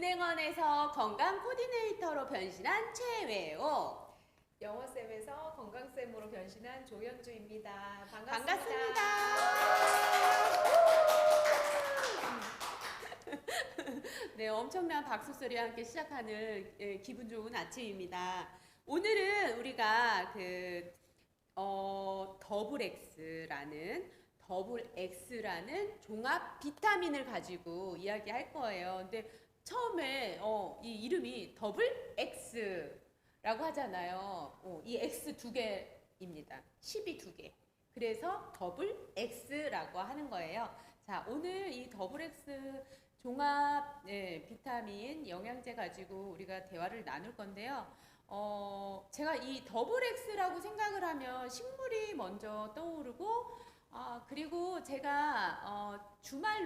은행원에서 건강 코디네이터로 변신한 최외호. 영어쌤에서 건강쌤으로 변신한 조현주입니다. 반갑습니다. 네, 엄청난 박수 소리와 함께 시작하는 기분 좋은 아침입니다. 오늘은 우리가 더블 X라는 종합 비타민을 가지고 이야기할 거예요. 근데 처음에 이 이름이 더블 X라고 하잖아요. 이 X 두 개입니다. 10이 두 개. 그래서 더블 X라고 하는 거예요. 자, 오늘 이 더블 X 종합 비타민 영양제 가지고 우리가 대화를 나눌 건데요. 제가 이 더블 X라고 생각을 하면 식물이 먼저 떠오르고, 그리고 제가 주말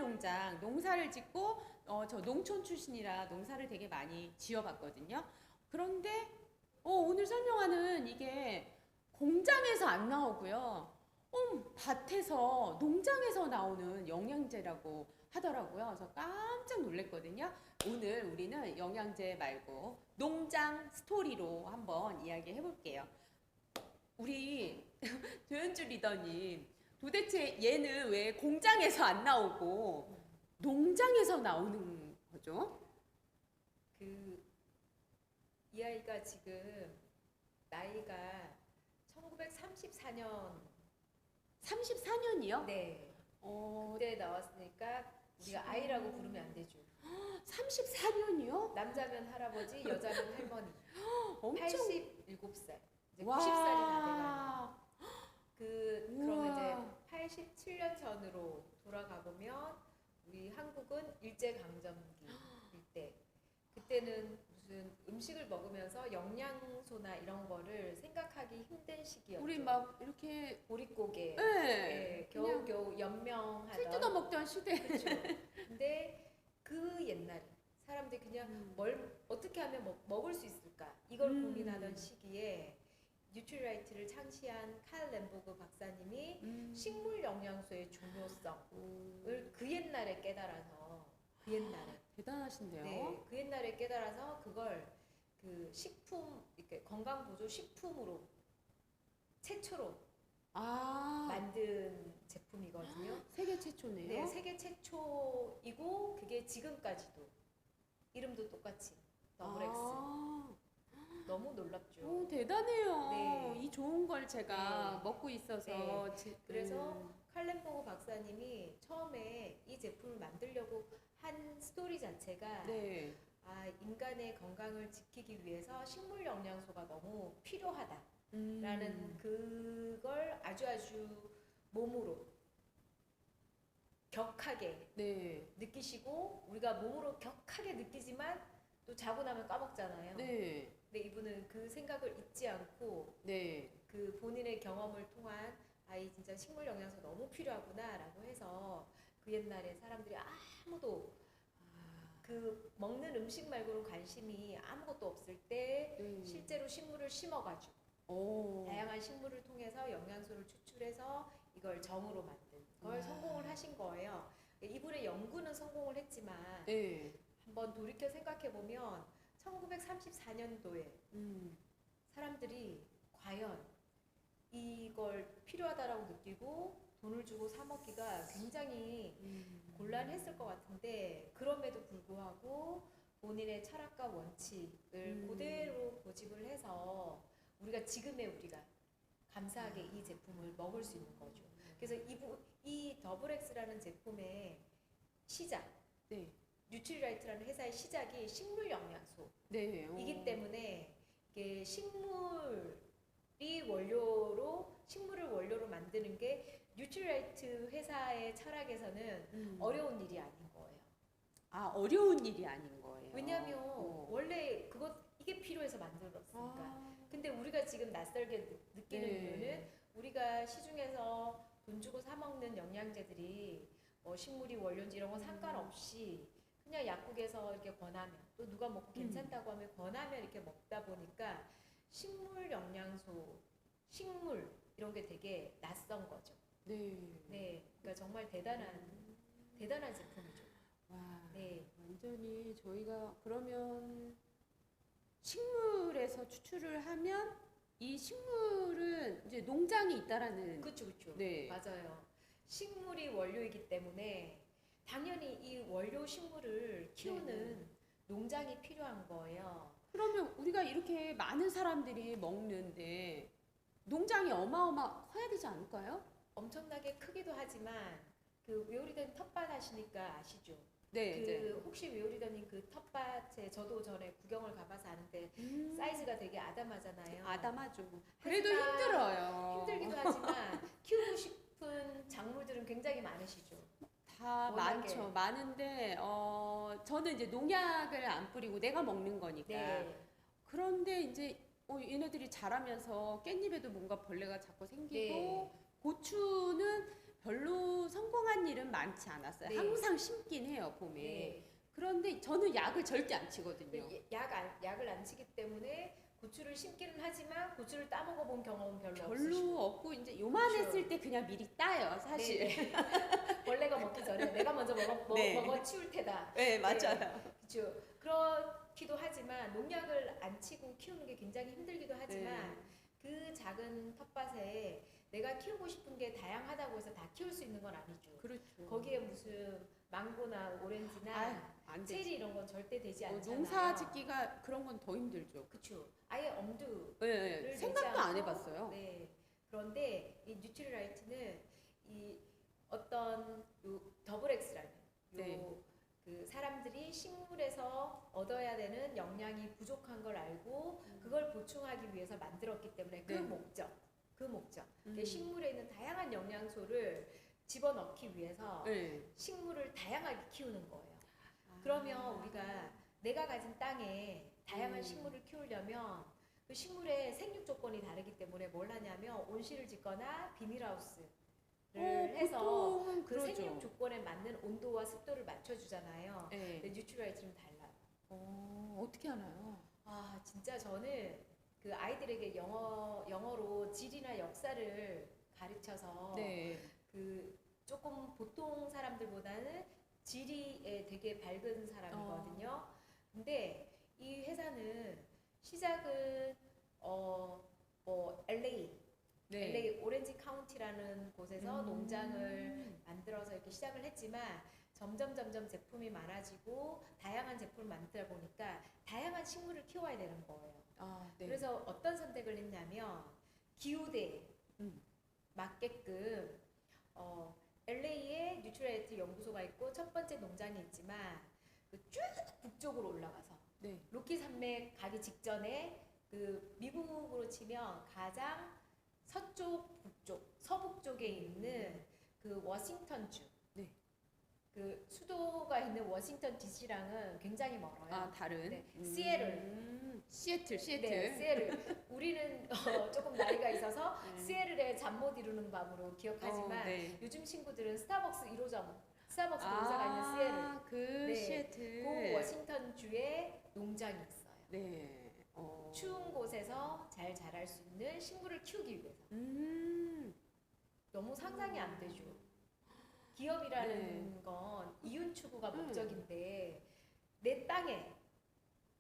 농사를 짓고, 저 농촌 출신이라 농사를 되게 많이 지어봤거든요. 그런데 오늘 설명하는 이게 공장에서 안 나오고요. 밭에서 농장에서 나오는 영양제라고 하더라고요. 그래서 깜짝 놀랐거든요. 오늘 우리는 영양제 말고 농장 스토리로 한번 이야기해 볼게요. 우리 조현주 리더님, 도대체 얘는 왜 공장에서 안 나오고 농장에서 나오는 거죠? 이 아이가 지금 나이가 1934년 34년이요? 네. 그때 나왔으니까 우리가 아이라고 부르면 안 되죠. 34년이요? 남자면 할아버지, 여자면 할머니. 엄청 87살. 이제 90살이 다 돼가는. 그러면 이제 87년 전으로 돌아가 보면 우리 한국은 일제강점기일 때, 그때는 무슨 음식을 먹으면서 영양소나 이런 거를 생각하기 힘든 시기였죠. 우리 막 이렇게 보릿고개, 네, 겨우겨우 연명하던 풀 뜯어 먹던 시대. 그렇죠. 근데 그 옛날에 사람들이 그냥 뭘 어떻게 하면 먹을 수 있을까 이걸 고민하던 시기에 뉴트리라이트를 창시한 칼 램보그 박사님이 식물 영양소의 중요성을 그 옛날에 깨달아서 대단하신데요. 네, 그 옛날에 깨달아서 그걸 이렇게 건강 보조 식품으로 최초로 만든 제품이거든요. 세계 최초네요. 네, 세계 최초이고 그게 지금까지도 이름도 똑같이 더블 X. 너무 놀랍죠. 대단해요. 네. 이 좋은 걸 제가 네. 먹고 있어서. 그래서 칼렌보고 박사님이 처음에 이 제품을 만들려고 한 스토리 자체가 네. 인간의 건강을 지키기 위해서 식물 영양소가 너무 필요하다라는 그걸 아주 몸으로 격하게 느끼시고, 우리가 몸으로 격하게 느끼지만 또 자고 나면 까먹잖아요. 네. 근데 이분은 그 생각을 잊지 않고 그 본인의 경험을 통한 이 진짜 식물 영양소 너무 필요하구나라고 해서 그 옛날에 사람들이 아무도 그 먹는 음식 말고는 관심이 아무것도 없을 때 실제로 식물을 심어가지고 다양한 식물을 통해서 영양소를 추출해서 이걸 정으로 만든 걸 성공을 하신 거예요. 이분의 연구는 성공을 했지만 한번 돌이켜 생각해 보면 1934년도에 사람들이 과연 이걸 필요하다라고 느끼고 돈을 주고 사 먹기가 굉장히 곤란했을 것 같은데, 그럼에도 불구하고 본인의 철학과 원칙을 그대로 고집을 해서 우리가 감사하게 이 제품을 먹을 수 있는 거죠. 그래서 이 더블 X라는 제품의 시작, 뉴트리라이트라는 회사의 시작이 식물 영양소이기 때문에 이게 식물을 원료로 만드는 게 뉴트리라이트 회사의 철학에서는 어려운 일이 아닌 거예요. 어려운 일이 아닌 거예요. 왜냐하면 원래 이게 필요해서 만들었으니까. 근데 우리가 지금 낯설게 느끼는 이유는 우리가 시중에서 돈 주고 사 먹는 영양제들이 식물이 원료인지 이런 거 상관없이 그냥 약국에서 이렇게 권하면, 또 누가 먹고 괜찮다고 하면 권하면 이렇게 먹다 보니까 식물 영양소, 식물 이런 게 되게 낯선 거죠. 그러니까 정말 대단한 제품이죠. 와, 네. 완전 완전히 저희가 그러면 식물에서 추출을 하면 이 식물은 이제 농장이 있다라는. 그렇죠, 그렇죠. 네. 맞아요. 식물이 원료이기 때문에 당연히 이 원료 식물을 키우는 농장이 필요한 거예요. 그러면 우리가 이렇게 많은 사람들이 먹는데 농장이 어마어마 커야 되지 않을까요? 엄청나게 크기도 하지만 그 웨오리더님 텃밭 하시니까 아시죠? 네, 그 혹시 웨오리더님 그 텃밭에 저도 전에 구경을 가봐서 아는데 사이즈가 되게 아담하잖아요. 아담하죠. 그래도 하지만 힘들어요. 힘들기도 하지만 키우고 싶은 작물들은 굉장히 많으시죠. 다 워낙에. 많죠. 많은데 저는 이제 농약을 안 뿌리고 내가 먹는 거니까. 네. 그런데 이제 얘네들이 자라면서 깻잎에도 뭔가 벌레가 자꾸 생기고 네. 고추는 별로 성공한 일은 많지 않았어요. 네. 항상 심긴 해요, 봄에. 네. 그런데 저는 약을 절대 안 치거든요. 약을 안 치기 때문에 고추를 심기는 하지만 고추를 따먹어 본 경험은 별로 별로 없으시고. 없고 이제 요만했을 그렇죠. 때 그냥 미리 따요, 사실. 네. 벌레가 먹기 전에 내가 먼저 네. 먹어 치울 테다. 네, 맞아요. 그렇죠. 그렇기도 하지만 농약을 안 치고 키우는 게 굉장히 힘들기도 하지만 그 작은 텃밭에 내가 키우고 싶은 게 다양하다고 해서 다 키울 수 있는 건 아니죠. 그렇죠. 거기에 무슨 망고나 오렌지나 안 되지. 체리 이런 건 절대 되지 않잖아요. 농사 짓기가 그런 건 더 힘들죠. 그렇죠. 아예 엄두를 네, 생각도 안 내지 해봤어요. 않고, 네. 그런데 이 뉴트리라이트는 이 어떤 더블 X라는 네. 그 사람들이 식물에서 얻어야 되는 영양이 부족한 걸 알고 그걸 보충하기 위해서 만들었기 때문에 그 네. 목적. 식물에 있는 다양한 영양소를 집어넣기 위해서 식물을 다양하게 키우는 거예요. 그러면 우리가 내가 가진 땅에 다양한 식물을 키우려면 그 식물의 생육 조건이 다르기 때문에 뭘 하냐면 온실을 짓거나 비닐하우스를 해서 보통은 그 그러죠. 생육 조건에 맞는 온도와 습도를 맞춰주잖아요. 네. 근데 뉴트리라이트는 달라요. 어떻게 하나요? 아 진짜 저는 그 아이들에게 영어로 지리나 역사를 가르쳐서 네. 그 조금 보통 사람들보다는 지리에 되게 밝은 사람이거든요. 근데 이 회사는 시작은 LA 네. LA 오렌지 카운티라는 곳에서 농장을 만들어서 이렇게 시작을 했지만 점점 제품이 많아지고 다양한 제품을 만들다 보니까 다양한 식물을 키워야 되는 거예요. 네. 그래서 어떤 선택을 했냐면 기후대에 음. 맞게끔 LA에 뉴트리라이트 연구소가 있고 첫 번째 농장이 있지만 그 쭉 북쪽으로 올라가서 네. 로키 산맥 가기 직전에 그 미국으로 치면 가장 서쪽, 북쪽, 서북쪽에 있는 그 워싱턴주. 네. 그 수도가 있는 워싱턴 DC랑은 굉장히 멀어요. 다른. 네. 시애틀. 시애틀. 네, 시애틀. 우리는 조금 나이가 있어서 네. 시애틀의 잠 못 이루는 밤으로 기억하지만 네. 요즘 친구들은 스타벅스 1호점, 스타벅스 본사가 있는 시애틀. 그 네. 시애틀. 그 워싱턴주에 농장이 있어요. 네. 추운 곳에서 잘 자랄 수 있는 식물을 키우기 위해서. 너무 상상이 안 되죠. 기업이라는 건 이윤 추구가 목적인데 내 땅에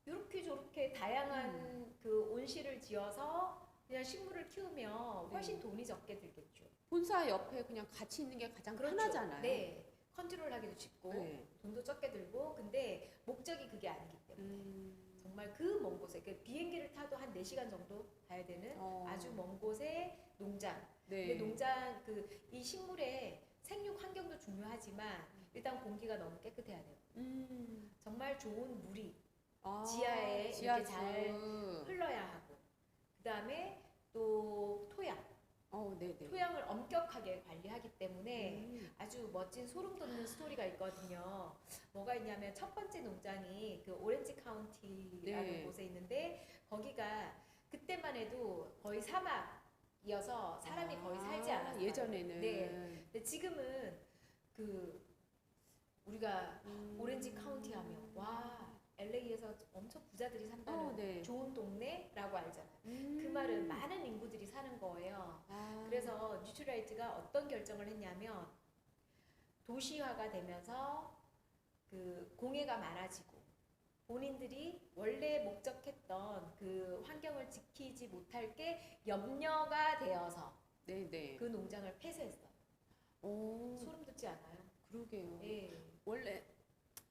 이렇게 저렇게 다양한 그 온실을 지어서 그냥 식물을 키우면 훨씬 돈이 적게 들겠죠. 본사 옆에 그냥 같이 있는 게 가장 그렇죠. 편하잖아요. 네. 컨트롤하기도 쉽고 네. 돈도 적게 들고 근데 목적이 그게 아니기 때문에 정말 그 먼 곳에 그 비행기를 타도 한 4시간 정도 가야 되는 아주 먼 곳에 농장. 네. 근데 농장 이 식물의 생육 환경도 중요하지만 일단 공기가 너무 깨끗해야 돼요. 정말 좋은 물이 지하에 이렇게 잘 흘러야 하고 그다음에 또 토양. 네네. 토양을 엄격하게 관리하기 때문에 아주 멋진 소름 돋는 스토리가 있거든요. 뭐가 있냐면 첫 번째 농장이 그 오렌지 카운티라는 곳에 있는데 거기가 그때만 해도 거의 사막이어서 사람이 거의 살지 않았어요. 예전에는. 네. 근데 지금은 그 우리가 오렌지 카운티 하면 와 LA에서 엄청 부자들이 산다는 좋은 동네라고 알잖아요. 그 말은 많은 인구들이 사는 거예요. 그래서 뉴트리라이트가 어떤 결정을 했냐면 도시화가 되면서 그 공해가 많아지고 본인들이 원래 목적했던 그 환경을 지키지 못할 게 염려가 되어서 네네. 그 농장을 폐쇄했어요. 오, 소름 돋지 않아요? 그러게요. 네. 원래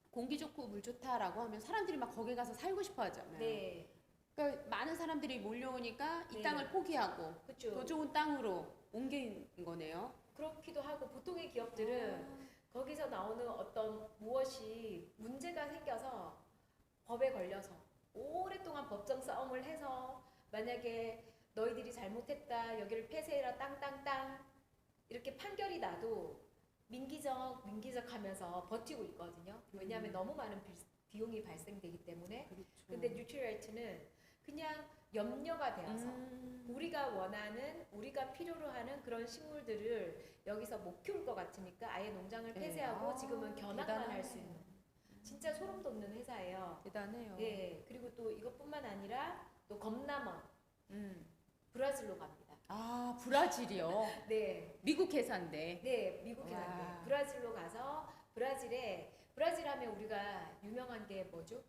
공기 좋고 물 좋다라고 하면 사람들이 막 거기 가서 살고 싶어 하잖아요. 네. 그러니까 많은 사람들이 몰려오니까 이 네. 땅을 포기하고 그렇죠. 더 좋은 땅으로 옮긴 거네요. 그렇기도 하고 보통의 기업들은 거기서 나오는 어떤 무엇이 문제가 생겨서 법에 걸려서 오랫동안 법정 싸움을 해서 만약에 너희들이 잘못했다 여기를 폐쇄해라 땅땅땅 이렇게 판결이 나도 민기적 하면서 버티고 있거든요. 왜냐하면 너무 많은 비용이 발생되기 때문에. 그렇죠. 근데 뉴트리라이트는 그냥 염려가 되어서 우리가 원하는 우리가 필요로 하는 그런 식물들을 여기서 못 키울 것 같으니까 아예 농장을 네. 폐쇄하고 지금은 견학만 할 대단하네요. 수 있는 진짜 소름 돋는 회사예요. 대단해요. 예. 그리고 또 이것뿐만 아니라 또 검남원 브라질로 갑니다. 아, 브라질이요. 네. 미국 회사인데. 네, 미국 와. 회사인데 브라질로 가서 브라질 하면 우리가 유명한 게 뭐죠?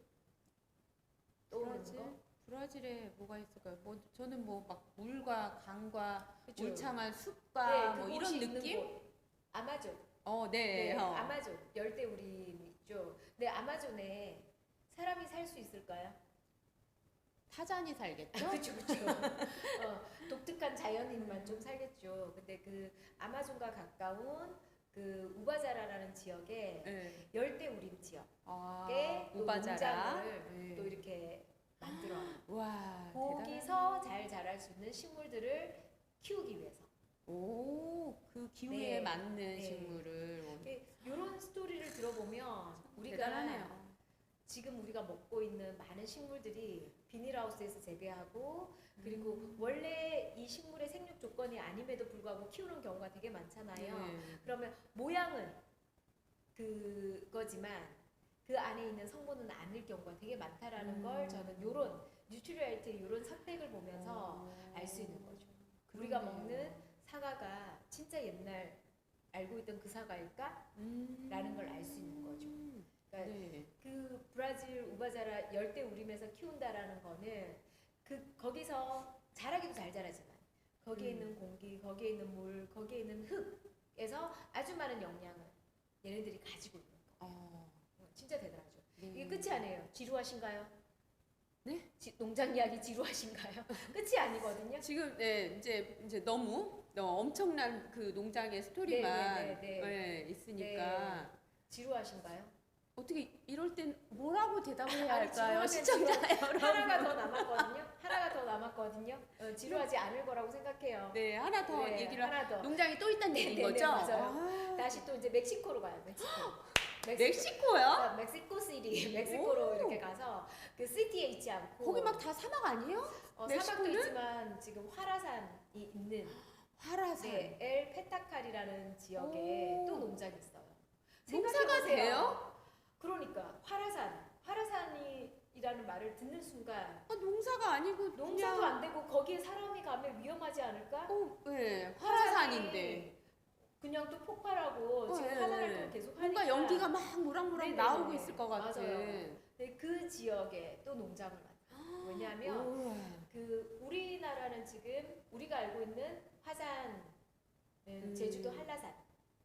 떠오르는 거? 브라질에 뭐가 있을까요? 뭐 저는 뭐 막 물과 강과 그쵸? 울창한 숲과 네, 뭐 그곳이 이런 있는 느낌? 곳. 아마존. 네. 네, 아마존 열대우림 있죠. 근데 아마존에 사람이 살 수 있을까요? 타잔이 살겠죠? 그렇죠. 독특한 자연인만 좀 살겠죠. 근데 그 아마존과 가까운 그 우바자라라는 지역에 네. 열대우림 지역에 아, 또 우바자라. 농장을 네. 또 이렇게 만들어요. 와, 거기서 잘 자랄 수 있는 식물들을 키우기 위해서. 오, 그 기후에 네. 맞는 네. 식물을. 이런 스토리를 들어보면 우리가 대단하네요. 지금 우리가 먹고 있는 많은 식물들이 비닐하우스에서 재배하고 그리고 원래 이 식물의 생육 조건이 아님에도 불구하고 키우는 경우가 되게 많잖아요. 네. 그러면 모양은 그거지만 그 안에 있는 성분은 아닐 경우가 되게 많다라는 걸 저는 요런 뉴트리얼트 요런 선택을 보면서 알 수 있는 거죠. 우리가 그러네요. 먹는 사과가 진짜 옛날 알고 있던 그 사과일까? 라는 걸 알 수 있는 거죠. 그러니까 네. 그 브라질 우바자라 열대우림에서 키운다라는 거는 그 거기서 자라기도 잘 자라지만 거기에 있는 공기, 거기에 있는 물, 거기에 있는 흙에서 아주 많은 영양을 얘네들이 가지고 있는 거. 진짜 대단하죠. 이게 끝이 아니에요. 지루하신가요? 네? 농장 이야기 지루하신가요? 끝이 아니거든요. 지금 네, 이제 너무 엄청난 그 농장의 스토리만 있으니까 지루하신가요? 어떻게 이럴 땐 뭐라고 대답을 해야 아니, 할까요? 지루하면 시청자 여러분. 하나가 더 남았거든요. 하나가 더 남았거든요. 지루하지 않을 거라고 생각해요. 네, 하나 더 네, 얘기를 하나 더. 농장이 또 있다는 얘기인 네, 거죠? 맞아요. 아, 다시 또 이제 멕시코로 가요. 멕시코. 멕시코요? 멕시코 시티, 멕시코로 오. 이렇게 가서 그 시티에 있지 않고 거기 막 다 사막 아니에요? 사막도 멕시코는? 있지만 지금 화라산이 있는 화라산. 네, 엘 페타칼이라는 지역에 오. 또 농장이 있어요. 농사가 생각해보세요. 돼요? 그러니까 화라산이라는 말을 듣는 순간 농사가 아니고 농사도 그냥 안 되고 거기에 사람이 가면 위험하지 않을까? 네, 화라산인데 화산이 그냥 또 폭발하고 지금 네, 화산 네. 활동을 계속 뭔가 하니까 연기가 막 무락무락 네네네. 나오고 있을 것 같은. 맞아요. 네, 그 지역에 또 농장을 만들어요. 왜냐하면 우와. 그 우리나라는 지금 우리가 알고 있는 화산 제주도 한라산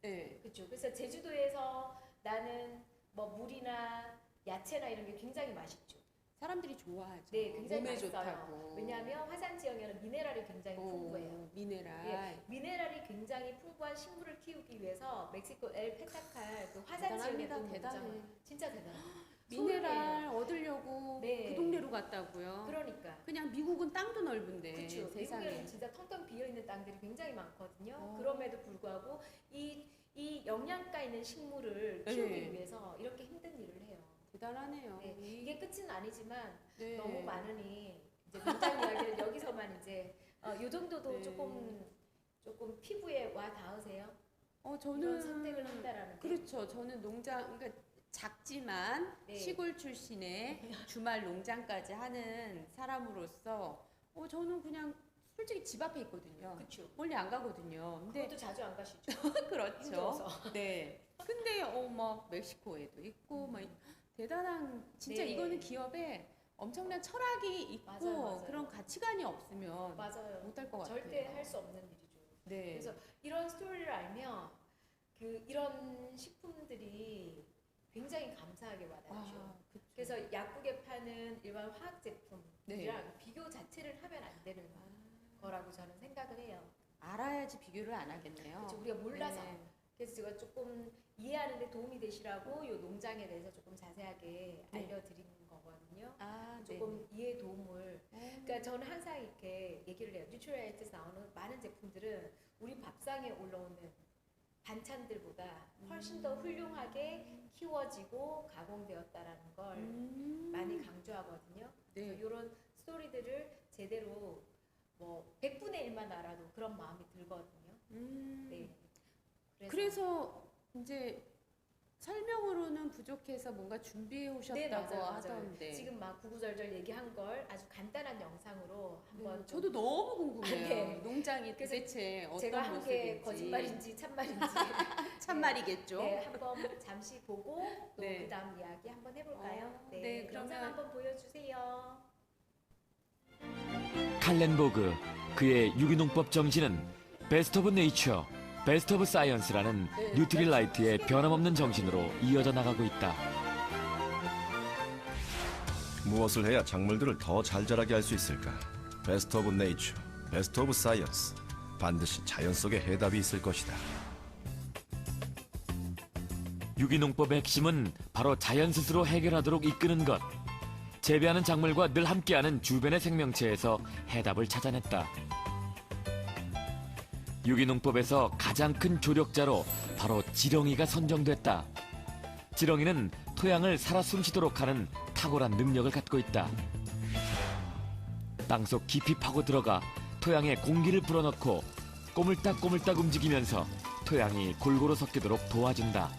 네. 그렇죠. 그래서 제주도에서 나는 뭐 물이나 야채나 이런 게 굉장히 맛있죠. 사람들이 좋아하죠. 네, 굉장히 몸에 맛있어요. 좋다고. 왜냐하면 화산 지역에는 미네랄이 굉장히 풍부해요. 미네랄. 예, 미네랄이 굉장히 풍부한 식물을 키우기 위해서 멕시코 엘 페타칼 그 화산 지역에 대단합니다. 또 대단해. 농장을 진짜 대단해요. 미네랄 얻으려고 네. 그 동네로 갔다고요. 그러니까. 그냥 미국은 땅도 넓은데 그렇죠. 세상에. 미국에는 진짜 텅텅 비어 있는 땅들이 굉장히 많거든요. 어. 그럼에도 불구하고 이 영양가 있는 식물을 네. 키우기 위해서 이렇게 힘든 일을 해요. 대단하네요. 네, 이게 끝은 아니지만 네. 너무 많으니 이제 농장 이야기를 여기서만 이제 요 정도도 네. 조금 피부에 와 닿으세요? 저는 이런 선택을 한다라는 게. 그렇죠. 저는 농장 그러니까 작지만 네. 시골 출신의 주말 농장까지 하는 사람으로서 저는 그냥 솔직히 집 앞에 있거든요. 그렇죠. 멀리 안 가거든요. 근데 그것도 자주 안 가시죠? 그렇죠. 힘들어서. 네. 근데 막 멕시코에도 있고 막 대단한 진짜 네. 이거는 기업에 엄청난 철학이 있고 맞아요. 그런 가치관이 없으면 맞아요. 못할 것 같아요. 절대 할 수 없는 일이죠. 네. 그래서 이런 스토리를 알면 이런 식품들이 굉장히 감사하게 와닿죠. 그쵸. 그래서 약국에 파는 일반 화학 제품이랑 네. 비교 자체를 하면 안 되는 거라고 저는 생각을 해요. 알아야지 비교를 안 하겠네요. 그렇죠. 우리가 몰라서. 네. 그래서 제가 조금 이해하는 데 도움이 되시라고 이 농장에 대해서 조금 자세하게 네. 알려드리는 거거든요. 아, 조금 이해 도움을. 네. 그러니까 저는 항상 이렇게 얘기를 해요. 뉴트리얼에서 나오는 많은 제품들은 우리 밥상에 올라오는 반찬들보다 훨씬 더 훌륭하게 키워지고 가공되었다라는 걸 많이 강조하거든요. 네. 그래서 이런 스토리들을 제대로 뭐 100분의 1만 알아도 그런 마음이 들거든요. 네. 그래서 이제 설명으로는 부족해서 뭔가 준비해 오셨다고 하던데. 지금 막 구구절절 얘기한 걸 아주 간단한 영상으로 한번 저도 너무 궁금해요. 네. 농장이 그래서 도대체 어떤 제가 한 게 모습인지. 거짓말인지 참말인지 참말이겠죠. 네, 한번 잠시 보고 또 네. 그다음 이야기 한번 해볼까요? 네, 그러면 영상 한번 보여주세요. 칼렌보그 그의 유기농법 정신은 베스트 오브 네이처, 베스트 오브 사이언스라는 네. 뉴트릴라이트의 변함없는 정신으로 이어져 나가고 있다. 무엇을 해야 작물들을 더 잘 자라게 할 수 있을까? 베스트 오브 네이처, 베스트 오브 사이언스. 반드시 자연 속에 해답이 있을 것이다. 유기농법의 핵심은 바로 자연 스스로 해결하도록 이끄는 것. 재배하는 작물과 늘 함께하는 주변의 생명체에서 해답을 찾아냈다. 유기농법에서 가장 큰 조력자로 바로 지렁이가 선정됐다. 지렁이는 토양을 살아 숨쉬도록 하는 탁월한 능력을 갖고 있다. 땅속 깊이 파고 들어가 토양에 공기를 불어넣고 꼬물딱꼬물딱 움직이면서 토양이 골고루 섞이도록 도와준다.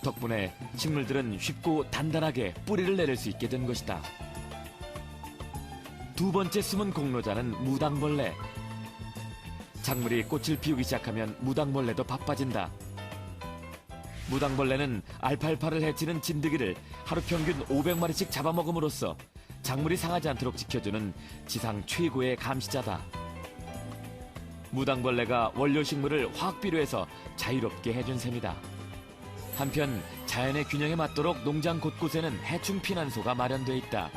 덕분에 식물들은 쉽고 단단하게 뿌리를 내릴 수 있게 된 것이다. 두 번째 숨은 공로자는 무당벌레. 작물이 꽃을 피우기 시작하면 무당벌레도 바빠진다. 무당벌레는 알팔파를 해치는 진드기를 하루 평균 500마리씩 잡아먹음으로써 작물이 상하지 않도록 지켜주는 지상 최고의 감시자다. 무당벌레가 원료식물을 화학비료에서 자유롭게 해준 셈이다. 한편 자연의 균형에 맞도록 농장 곳곳에는 해충 피난소가 마련돼 있다.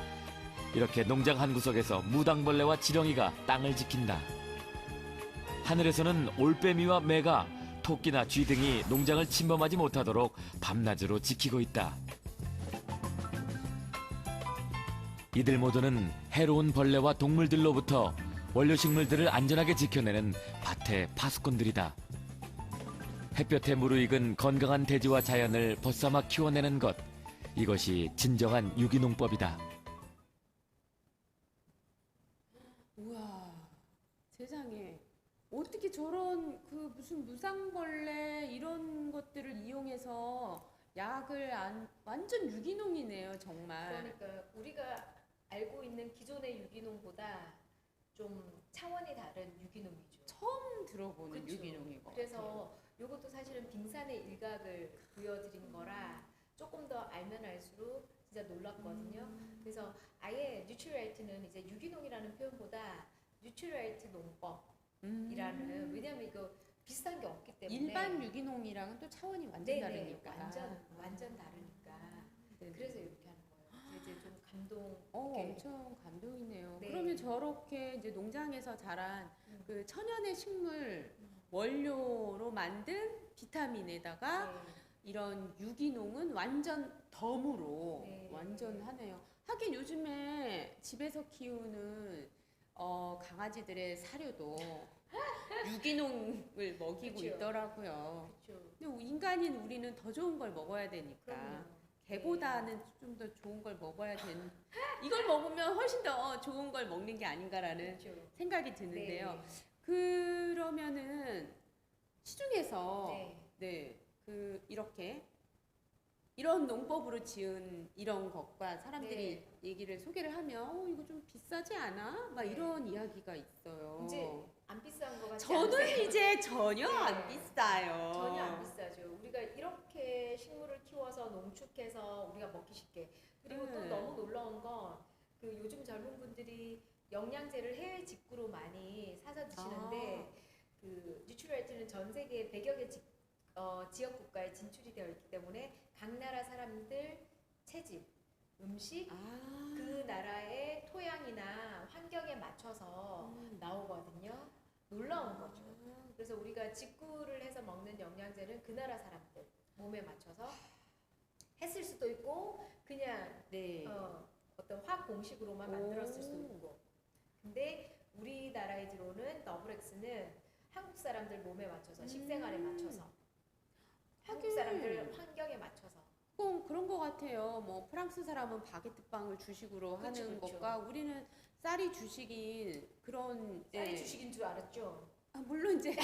이렇게 농장 한 구석에서 무당벌레와 지렁이가 땅을 지킨다. 하늘에서는 올빼미와 매가 토끼나 쥐 등이 농장을 침범하지 못하도록 밤낮으로 지키고 있다. 이들 모두는 해로운 벌레와 동물들로부터 원료식물들을 안전하게 지켜내는 밭의 파수꾼들이다. 햇볕에 무르익은 건강한 대지와 자연을 벗삼아 키워내는 것, 이것이 진정한 유기농법이다. 우와, 세상에. 어떻게 저런 무슨 무상벌레 이런 것들을 이용해서 약을 완전 유기농이네요, 정말. 그러니까 우리가 알고 있는 기존의 유기농보다 좀 차원이 다른 유기농이죠. 처음 들어보는 그쵸. 유기농인 것 같아요. 그래서 이것도 사실은 빙산의 일각을 보여드린 거라 조금 더 알면 알수록 진짜 놀랍거든요. 그래서 아예 뉴트리얼트는 이제 유기농이라는 표현보다 뉴트리얼트 농법이라는 왜냐하면 이거 비슷한 게 없기 때문에 일반 유기농이랑은 또 차원이 완전 다르니까. 완전 다르니까 네네. 그래서 이렇게 하는 거예요. 이제 좀 감동. 엄청 감동이네요. 네. 그러면 저렇게 이제 농장에서 자란 그 천연의 식물 원료로 만든 비타민에다가 네. 이런 유기농은 완전 덤으로 네. 완전 하네요. 하긴 요즘에 집에서 키우는 강아지들의 사료도 유기농을 먹이고 그쵸. 있더라고요. 그렇죠. 근데 인간인 우리는 더 좋은 걸 먹어야 되니까 개보다는 좀 더 좋은 걸 먹어야 되는 이걸 먹으면 훨씬 더 좋은 걸 먹는 게 아닌가라는 그렇죠. 생각이 드는데요. 네. 그러면은 시중에서 네. 이렇게 이런 농법으로 지은 이런 것과 사람들이 네. 얘기를 소개를 하면 이거 좀 비싸지 않아? 막 네. 이런 이야기가 있어요. 이제 안 비싼 거 같지 저는 않으세요? 이제 전혀 네. 안 비싸요. 전혀 안 비싸죠. 우리가 이렇게 식물을 키워서 농축해서 우리가 먹기 쉽게. 그리고 또 네. 너무 놀라운 건 그 요즘 젊은 분들이 영양제를 해외 직구로 많이 사서 드시는데 그 뉴트럴티는 전 세계 100여 개 지역 국가에 진출이 되어 있기 때문에 각 나라 사람들 체질, 음식, 그 나라의 토양이나 환경에 맞춰서 나오거든요. 놀라운 거죠. 그래서 우리가 직구를 해서 먹는 영양제는 그 나라 사람들 몸에 맞춰서 했을 수도 있고 그냥 네. 어떤 화학 공식으로만 만들었을 수도 있고. 근데 우리나라에 들어오는 더블엑스는 한국 사람들 몸에 맞춰서 식생활에 맞춰서 한국 사람들 환경에 맞춰서 꼭 그런 것 같아요. 뭐 프랑스 사람은 바게트 빵을 주식으로 그쵸, 하는 그쵸. 것과 우리는 쌀이 주식인 그런 쌀이 예. 주식인 줄 알았죠. 물론 이제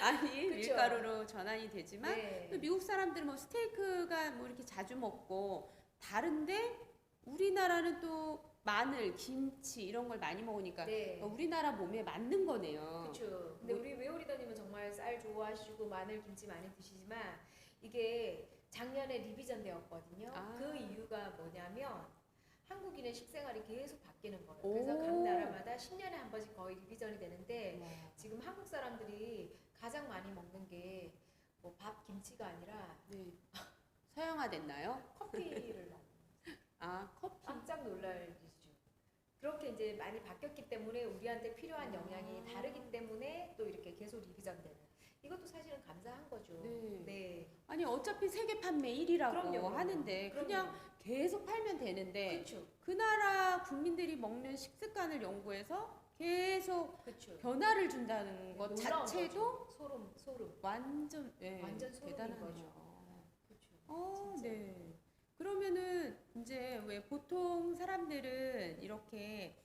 아니 그쵸. 밀가루로 전환이 되지만 네. 또 미국 사람들은 뭐 스테이크가 뭐 이렇게 자주 먹고 다른데 우리나라는 또 마늘, 김치 이런 걸 많이 먹으니까 네. 우리나라 몸에 맞는 거네요. 그렇죠. 근데 뭐- 우리 외오리더님은 정말 쌀 좋아하시고 마늘, 김치 많이 드시지만 이게 작년에 리비전 되었거든요. 아. 그 이유가 뭐냐면 한국인의 식생활이 계속 바뀌는 거예요. 그래서 오. 각 나라마다 10년에 한 번씩 거의 리비전이 되는데 와. 지금 한국 사람들이 가장 많이 먹는 게 뭐 밥, 김치가 아니라 네. 서양화됐나요? 커피를 먹는 아 커피. 깜짝 놀랄 일이죠. 그렇게 이제 많이 바뀌었기 때문에 우리한테 필요한 영양이 다르기 때문에 또 이렇게 계속 리비전되는. 이것도 사실은 감사한 거죠. 네. 네. 아니 어차피 세계 판매 1위라고 그럼요. 하는데 그냥 계속 팔면 되는데 그렇죠. 그 나라 국민들이 먹는 식습관을 연구해서 계속 그렇죠. 변화를 준다는 것 놀라운 자체도 거죠. 소름. 완전 완전 소름인 대단하네요. 그렇죠. 진짜. 네. 그러면은 이제 왜 보통 사람들은 이렇게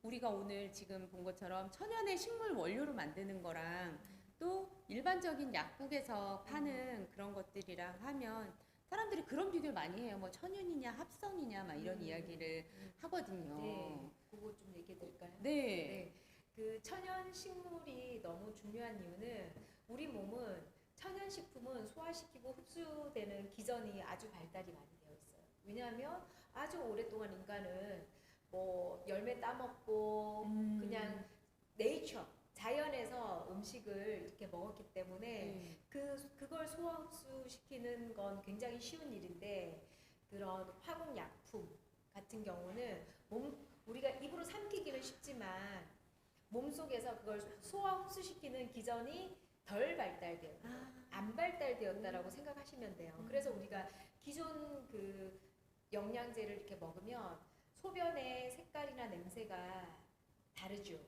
우리가 오늘 지금 본 것처럼 천연의 식물 원료로 만드는 거랑 또 일반적인 약국에서 파는 그런 것들이랑 하면 사람들이 그런 비교를 많이 해요. 뭐 천연이냐 합성이냐 막 이런 이야기를 하거든요. 네. 그거 좀 얘기해 드릴까요? 네. 네. 그 천연 식물이 너무 중요한 이유는 우리 몸은 천연 식품은 소화시키고 흡수되는 기전이 아주 발달이 많이 되어 있어요. 왜냐하면 아주 오랫동안 인간은 뭐 열매 따먹고 그냥 네이처 자연에서 음식을 이렇게 먹었기 때문에 네. 그걸 소화 흡수시키는 건 굉장히 쉬운 일인데 그런 화공 약품 같은 경우는 우리가 입으로 삼키기는 쉽지만 몸속에서 그걸 소화 흡수시키는 기전이 덜 발달돼요. 안 발달되었다라고 생각하시면 돼요. 그래서 우리가 기존 그 영양제를 이렇게 먹으면 소변의 색깔이나 냄새가 다르죠.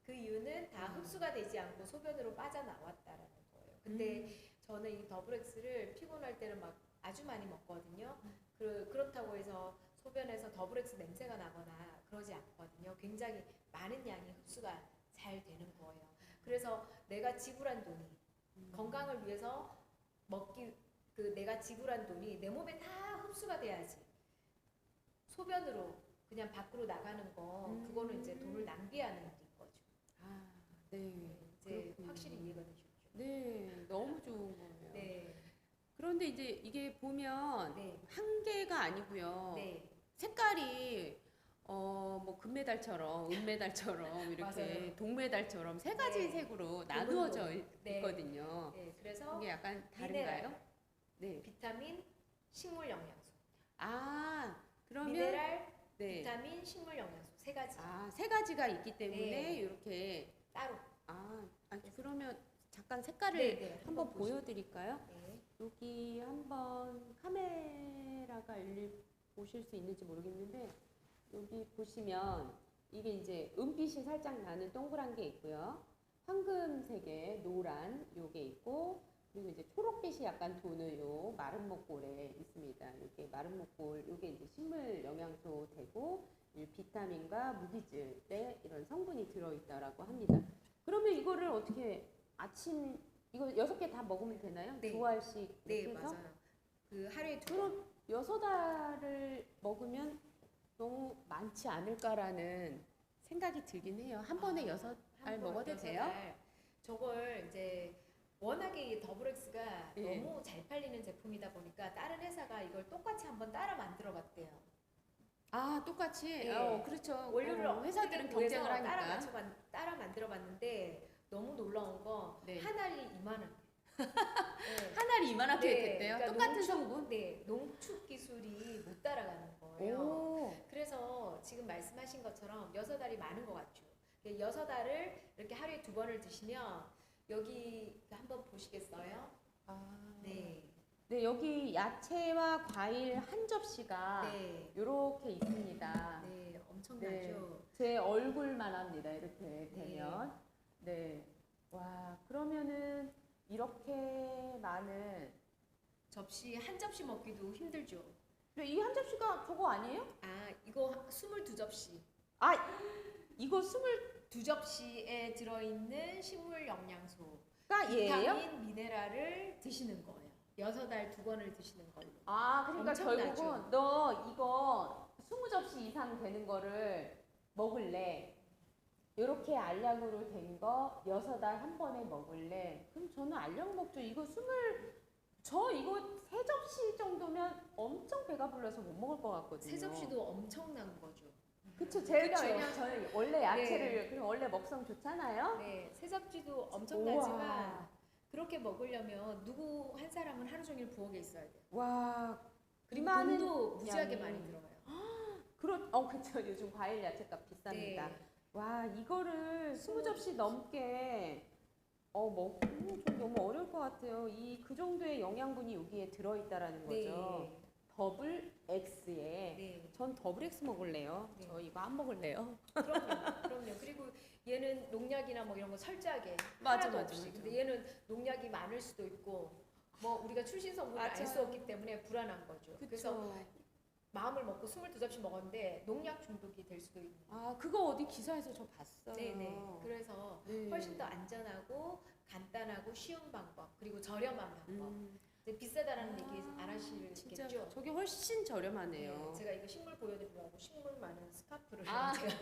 그 이유는 다 흡수가 되지 않고 소변으로 빠져나왔다라는 거예요. 근데 저는 이 더블엑스를 피곤할 때는 막 아주 많이 먹거든요. 그렇다고 해서 소변에서 더블엑스 냄새가 나거나 그러지 않거든요. 굉장히 많은 양이 흡수가 잘 되는 거예요. 그래서 내가 지불한 돈이 건강을 위해서 내가 지불한 돈이 내 몸에 다 흡수가 돼야지. 소변으로 그냥 밖으로 나가는 거 그거는 이제 돈을 낭비하는 일인 거죠. 아, 네. 이제 그렇군요. 확실히 이해가 되셨죠. 네, 너무 좋은 거예요. 네. 그런데 이제 이게 보면 네. 한 개가 아니고요. 네. 색깔이 뭐 금메달처럼 은메달처럼 이렇게 맞아요. 동메달처럼 세 가지 네. 색으로 나누어져 네. 있거든요. 네. 그래서 이게 약간 미네랄, 다른가요? 네. 비타민, 식물 영양소. 아, 그러면 미네랄, 네. 비타민, 식물 영양소 세 가지. 아, 세 가지가 있기 때문에 네. 이렇게 따로. 그러면 잠깐 색깔을 네, 네. 한번 한번 보시죠. 보여드릴까요? 네. 여기 한번 카메라가 보실 수 있는지 모르겠는데 여기 보시면 이게 이제 은빛이 살짝 나는 동그란 게 있고요. 황금색의 노란 요게 있고 그리고 이제 초록빛이 약간 도는 요 마른 목골에 있습니다. 이렇게 마른 목골 요게 이제 식물 영양소 되고 이 비타민과 무기질의 이런 성분이 들어있다라고 합니다. 그러면 이거를 어떻게 아침 이거 6개 다 먹으면 되나요? 네. 두 알씩 네, 이렇게 해서? 맞아요. 그 하루에 2번. 그럼 6알을 먹으면 너무 많지 않을까라는 생각이 들긴 해요. 한 번에 6알 먹어도 돼요? 저걸 이제 워낙에 이 더블엑스가 예. 너무 잘 팔리는 제품이다 보니까 다른 회사가 이걸 똑같이 한번 따라 만들어 봤대요. 아, 똑같이? 예. 그렇죠. 원료를 회사들은 어떻게 구해서 경쟁을 하니까. 따라 만들어 봤는데 너무 놀라운 거 네. 한 알이 2만 원. 한 알이 이만하게 됐대요? 그러니까 똑같은 농축, 성분? 네, 농축 기술이 못 따라가는 거예요. 오. 그래서 지금 말씀하신 것처럼 6알이 많은 것 같죠. 6알을 이렇게 하루에 2번을 드시면 여기 한번 보시겠어요? 네. 네, 여기 야채와 과일 한 접시가 네. 이렇게 있습니다. 네, 엄청나죠. 제 얼굴만 합니다. 이렇게 되면. 네. 와, 그러면은 이렇게 많은 접시 한 접시 먹기도 힘들죠. 이 한 접시가 저거 아니에요? 아, 이거 22접시. 아, 이거 2접시에 들어있는 식물 영양소, 20가 얘예요? 비타민, 미네랄을 드시는 거예요. 6알 2번을 드시는 걸로. 아, 그러니까 엄청나죠. 결국은 너 이거 20접시 이상 되는 거를 먹을래. 요렇게 알약으로 된 거 6알 한 번에 먹을래. 그럼 저는 알약 먹죠. 저 이거 3접시 정도면 엄청 배가 불러서 못 먹을 것 같거든요. 3접시도 엄청난 거죠. 그쵸. 제가 그쵸. 왜냐면 저는 원래 야채를 그럼 원래 먹성 좋잖아요. 네, 3접시도 엄청나지만 우와. 그렇게 먹으려면 누구 한 사람은 하루 종일 부엌에 있어야 돼요. 와. 그리고 많은 돈도 무지하게 양이. 많이 들어가요. 그쵸. 요즘 과일 야채값 비쌉니다. 네. 와, 이거를 20접시 넘게 먹기는 좀 너무 어려울 것 같아요. 그 정도의 영양분이 여기에 들어있다라는 거죠. 네. 더블 X에. 네. 전 더블 X 먹을래요. 네. 저 이거 안 먹을래요. 그럼요. 그리고 얘는 농약이나 뭐 이런 거 철저하게 맞아, 하나도 맞아, 없이. 맞아. 근데 얘는 농약이 많을 수도 있고 뭐 우리가 출신 성분을 알 맞아요. 수 없기 때문에 불안한 거죠. 그래서 그래서 마음을 먹고 22접시 먹었는데 농약 중독이 될 수도 있는. 그거 어디 기사에서 저 봤어요. 네네. 그래서 네. 훨씬 더 안전하고 간단하고 쉬운 방법 그리고 저렴한 방법. 이제 비싸다라는 얘기 안 진짜 하시겠죠? 저게 훨씬 저렴하네요. 네, 제가 이거 식물 보여드리려고 식물 많은 스카프를 아. 제가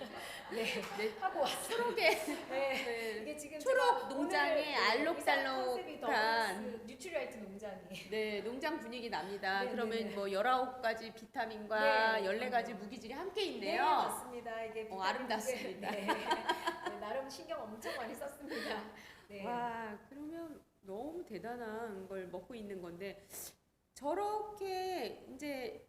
네. 하고 왔어요. 초록에 네. 이게 지금 초록 제가 농장에 오늘 알록달록한 컨셉이 더블엑스 뉴트리라이트 농장이에요. 네, 농장 분위기 납니다. 네, 그러면 네, 네. 뭐 19가지 비타민과 네, 14가지 무기질이 함께 네, 있네요. 맞습니다. 이게 비타민 아름답습니다. 네. 네, 나름 신경 엄청 많이 썼습니다. 네. 와, 그러면 너무 대단한 걸 먹고 있는 건데 저렇게 이제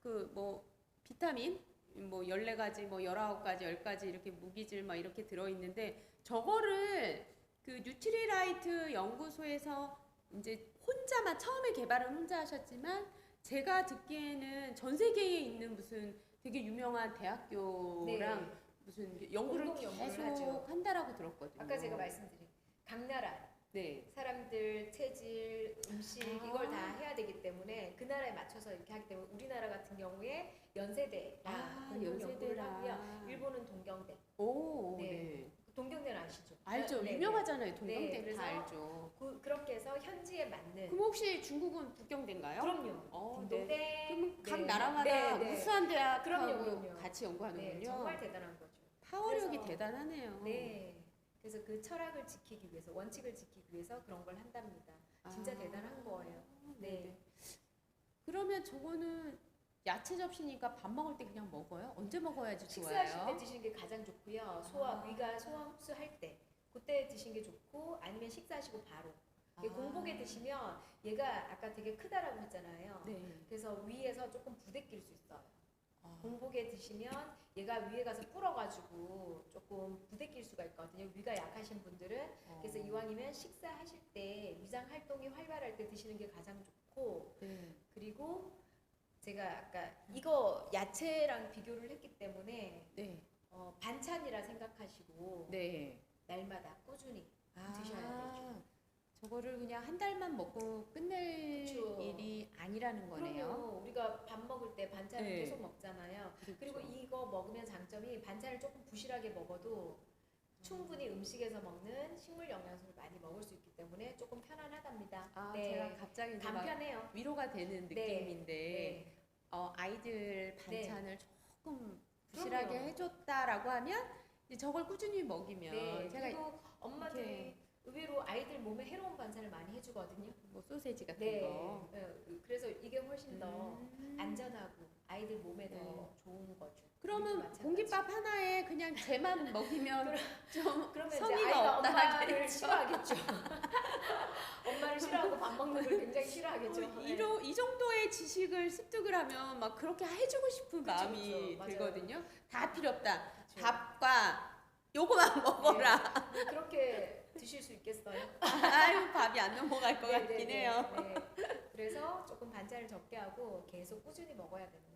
그 뭐 비타민 뭐 14가지 뭐 19가지 10가지 이렇게 무기질 막 이렇게 들어 있는데 저거를 그 뉴트리라이트 연구소에서 이제 처음에 개발은 혼자 하셨지만 제가 듣기에는 전 세계에 있는 무슨 되게 유명한 대학교랑 네. 무슨 연구를 공동 연구를 계속 하죠. 한다라고 들었거든요. 아까 제가 말씀드린 각 나라 네. 사람들 체질, 음식 이걸 다 해야 되기 때문에 그 나라에 맞춰서 이렇게 하기 때문에 우리나라 같은 경우에 연세대랑 공동 연구를 하고요. 일본은 동경대. 오, 네. 네. 동경대는 아시죠? 알죠. 네, 유명하잖아요. 네, 동경대 그래서 다 알죠. 그렇게 해서 현지에 맞는. 그럼 혹시 중국은 북경대인가요? 그럼요. 네. 동경대. 그럼 각 네. 나라마다 네, 네. 우수한 대학하고 그럼요. 같이 연구하는군요. 네, 정말 대단한 거죠. 파워력이 그래서- 대단하네요. 네. 그래서 그 철학을 지키기 위해서, 원칙을 지키기 위해서 그런 걸 한답니다. 진짜 아, 대단한 거예요. 네. 그러면 저거는 야채 접시니까 밥 먹을 때 그냥 먹어요? 언제 먹어야지 식사하실 때 좋아요? 드시는 게 가장 좋고요. 위가 소화 흡수할 때 그때 드시는 게 좋고 아니면 식사하시고 바로. 이게 공복에 드시면 얘가 아까 되게 크다라고 했잖아요. 네. 그래서 위에서 조금 부대낄 수 있어요. 아. 공복에 드시면 얘가 위에 가서 불어가지고 조금 부대낄 수가 있거든요. 위가 약하신 분들은. 그래서 이왕이면 식사하실 때 위장 활동이 활발할 때 드시는 게 가장 좋고 네. 그리고 제가 아까 이거 야채랑 비교를 했기 때문에 네. 반찬이라 생각하시고 네. 날마다 꾸준히 드셔야 되죠. 저거를 그냥 한 달만 먹고 끝낼 그쵸. 일이 아니라는 거네요. 그럼요. 우리가 밥 먹을 때 반찬을 네. 계속 먹잖아요. 그렇죠. 그리고 이거 먹으면 장점이 반찬을 조금 부실하게 먹어도 충분히 음식에서 먹는 식물 영양소를 많이 먹을 수 있기 때문에 조금 편안하답니다. 아, 네. 제가 갑자기 이제 막 간편해요. 위로가 되는 네. 느낌인데 네. 아이들 반찬을 조금 부실하게 네. 그럼요. 해줬다라고 하면 이제 저걸 꾸준히 먹이면 네. 제가 그리고 엄마들이 이렇게 의외로 아이들 몸에 해로운 반찬을 많이 해주거든요. 뭐 소세지 같은 네. 거. 그래서 이게 훨씬 더 음. 안전하고 아이들 몸에 더 네. 좋은 거죠. 그러면 마찬가지. 공깃밥 하나에 그냥 쟤만 먹이면 좀 그러면 이제 성의가 아이가 없다 엄마를 하겠죠. 싫어하겠죠. 엄마를 싫어하고 밥 먹는 걸 굉장히 싫어하겠죠. 네. 이 정도의 지식을 습득을 하면 막 그렇게 해주고 싶은 그쵸, 마음이 그쵸. 맞아요. 들거든요. 다 필요 없다. 그쵸. 밥과 요거만 먹어라. 네. 그렇게 드실 수 있겠어요? 아유 밥이 안 넘어갈 것 네, 같긴 네, 해요. 네. 그래서 조금 반찬을 적게 하고 계속 꾸준히 먹어야 되는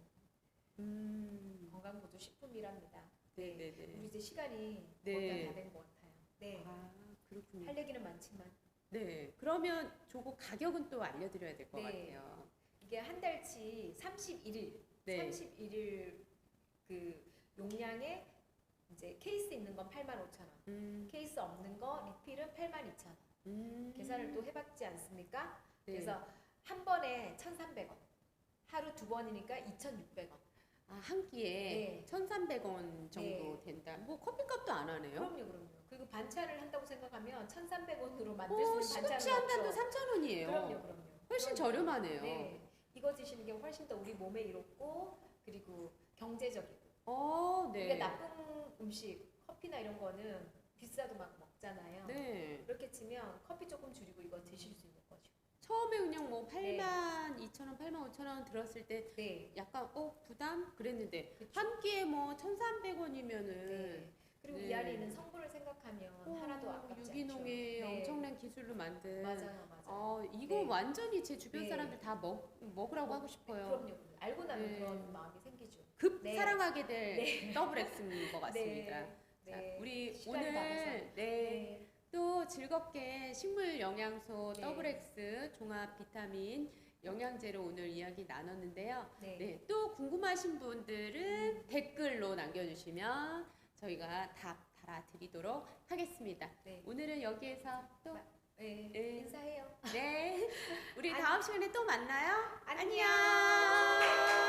건강보조 식품이랍니다. 네네네. 우리 이제 시간이 네. 거의 다 된 것 같아요. 네. 아 그렇군요. 할 얘기는 많지만 네. 그러면 저거 가격은 또 알려드려야 될 것 네. 같아요. 이게 한 달치 31일, 네. 31일 그 용량에 이제 케이스 있는 건 85,000원, 케이스 없는 거 리필은 82,000원. 계산을 또 해봤지 않습니까? 네. 그래서 한 번에 1,300원, 하루 두 번이니까 2,600원. 한 끼에 네. 1,300원 정도 네. 된다. 뭐 커피값도 안 하네요. 그럼요. 그리고 반찬을 한다고 생각하면 1,300원으로 만들 수 오, 있는 시금치 반찬은 한 단도 없죠. 3,000원이에요. 그럼요. 훨씬 그럼요. 저렴하네요. 네, 이거 드시는 게 훨씬 더 우리 몸에 이롭고 그리고 경제적이고. 네. 이게 나쁜 음식, 커피나 이런 거는 비싸도 막 먹잖아요. 네. 그렇게 치면 커피 조금 줄이고 이거 드실 수 있는 거죠. 처음에 그냥 뭐 네. 82,000원, 85,000원 들었을 때 네. 약간 부담 그랬는데 그쵸. 한 끼에 뭐 1,300원이면은 네. 그리고 이 네. 안에 있는 성분을 생각하면 하나도 아깝지 유기농의 않죠. 네. 엄청난 기술로 만든 맞아요. 이거 네. 완전히 제 주변 네. 사람들 다 먹으라고 하고 싶어요. 그럼요. 알고 나면 네. 그런 마음이 생기죠. 급 네. 사랑하게 될 더블 X인 것 같습니다. 네. 자, 네. 우리 시간이 오늘 다 돼서. 네. 또 즐겁게 식물 영양소 네. 더블 X 종합 비타민 영양제로 오늘 이야기 나눴는데요. 네. 네, 또 궁금하신 분들은 댓글로 남겨주시면 저희가 답 달아드리도록 하겠습니다. 네. 오늘은 여기에서 또 네. 네. 인사해요. 네, 우리 안녕. 다음 시간에 또 만나요. 안녕. 안녕.